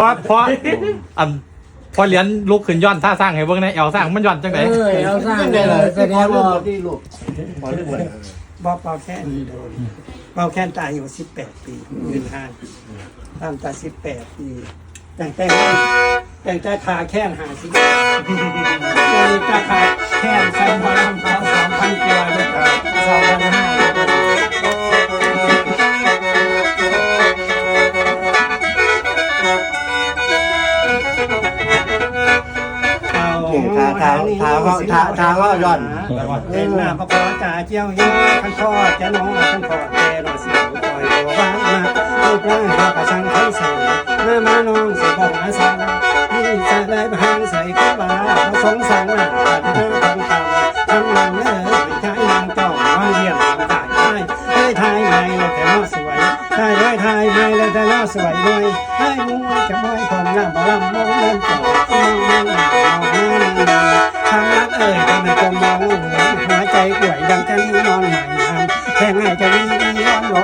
เพราะอันพอเหรียญลุกขึ้นย้อนท่าสร้างให้เบิ่งในเอวสร้างมันย้อนจังได๋เอลสร้างได้เลยแสดงว่าที่ลูกพอเรื่องอะไร บอกเป่าแค่นโดนเป่าแค่นตายอยู่18 ปีเงินห้านตามตา18 ปีแต่งแต่ขาแค่นหาสิแต่ขาแค่นใส่หมอลำเขา2,000 กว่าเลยทาว่าย้อน เป็นหน้าพระพอจ่าเจียวย้อขันพ่อจะน้องขันพ่อแกหน่อยสิปล่อยตัวบ้างมาลูกร่างเรากระชังทั้งสองมาน้องสิบอกมาสั่งนี่จะได้บางใส่กระบาสงสารหน้าปัดหน้าทำหลังใจนางจ้องวางเยี่ยมถ่ายได้ถ่ายไม่แล้วแต่น่าสวยได้ถ่ายไม่แล้วแต่น่าสวยด้วยให้มึงจะไม่ความลำมองเล่นต่อทางรักทำไมก็มองหัวใจป่วยดังจะนอนใหม่แค่ไงจะมีย้อนรอ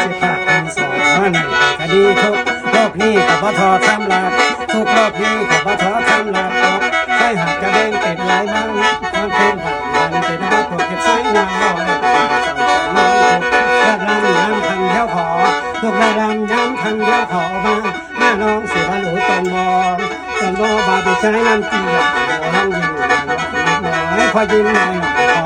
สิขาดคำสอนว่าในคดีทุกโลกนี้กับบ่ทอทำลาทุกโลกนี้กับบ่ทอทำลาใครหักกระเด้งติดไหลบ้างความเป็นผ่านเป็นรักพวกเก็บใช้งานรอระดำย้ำทันเที่ยวขอทุกระดำย้ำทันเที่ยวขอมาน้องเสียบาหลูตอนมอบาไปใช้น้ำจีบห้องยิ้มน้อยพอยิ้มน้อยพอ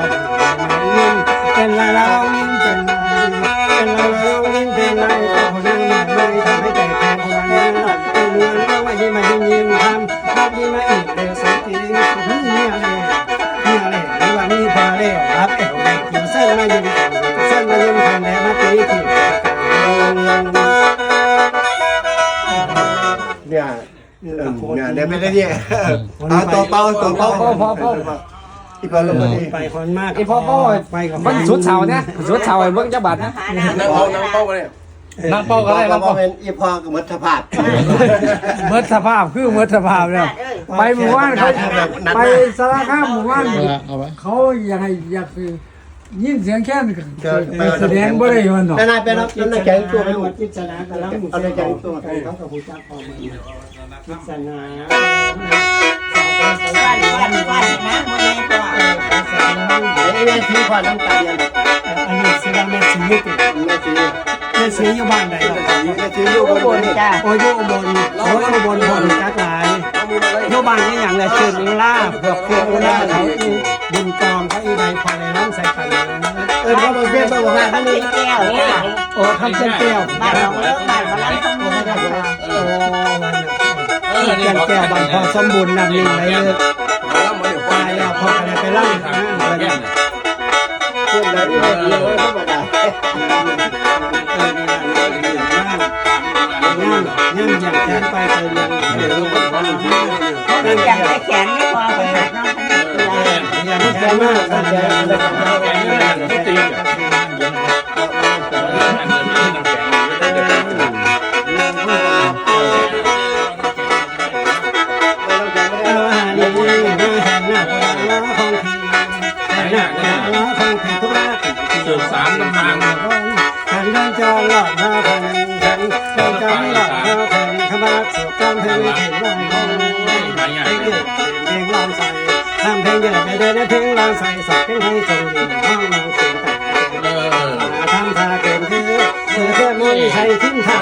ยิ้มเป็นลายเรายิ้มเป็นลายเรายิ้มเป็นลายตัวนั่งไม่ทำให้ใจแทนคนนั้นเป็นเรื่องก็ว่ายิ้มมายิ้มทำรับยิ้มมาอีกเร็วสุดจริงเนี่ยเลยหรือว่านี่พอเร็วรับเอวเลยกินเส้นมายิ้มทำแล้วมาตีขิวเนี่ยเดี๋ยวไม่ได้เนี่ยเอาตัวเป้าอีกคนลงมาดีไปคนมาก ไอ้พ่อไปกับ มันสุดเสาเนี่ยสุดเสาไอ้เบิ้งจังบัดนะ นั่งเป้ามาเนี่ย นั่งเป้าก็ได้ เรา นั่งเป้า เป็นอีพอกับมัธภาพ เมื่อสภาพคือเมื่อสภาพเนี่ยไปหมู่บ้านเขาไปสารคามหมู่บ้านเขาอยากยินเสียงแค่นไปแสดงบ่ได้ย้อนหรอก นายเป็นนักแข่งตัวไปลูก จิตนาแต่ละมุสลิมเขากับผู้จักพอมาจิตนาวันนะโมเดลตัวไอ้แม่ชี้ควันน้ำตาเย็น อันนี้ศิลาเมสียุติ แม่ชี้ เมสีอยู่บ้านไหน แม่ชี้อยู่บนนี้ จ้า โอ้ยอุบลจักหลายอยู่บ้านนี่อย่างไรชื่อนิล่าพวกนิล่าเขาบุญกองเขาอีใบพอในน้ำใส่กัน เขาบอกเบี้ยบอกว่า ทำเป็นแก้วเนี่ย โอ้ทำเส้นแก้ว บ้านเราเลิกบ้านเราล้างทั้งหมด โอ้วันนี้แก้วบางพอสมบูรณ์นำนิ่งเลยเลยตายแล้วพออะไรไปเล่าอีกนะเลย พวกนั้นเลยธรรมดา อย่างแขนไปเลย อยากได้แขนไม่พอขนาดน้องขนาดตัว อย่างแขนมากกันแขนสื่อสารน้ำมัน ขันเดินจอหลอดมาพันขันเดินจอหลอดมาพันขมาสุกำเพลงถึงลอยเพลงลองใส่ทำเพลงเยอะไปเดินเพลงลองใส่สอบเพลงให้จงอยู่ห้องนอนเสียงแต่ทำท่าเกินคือแค่มือใช้ทิ้งท่า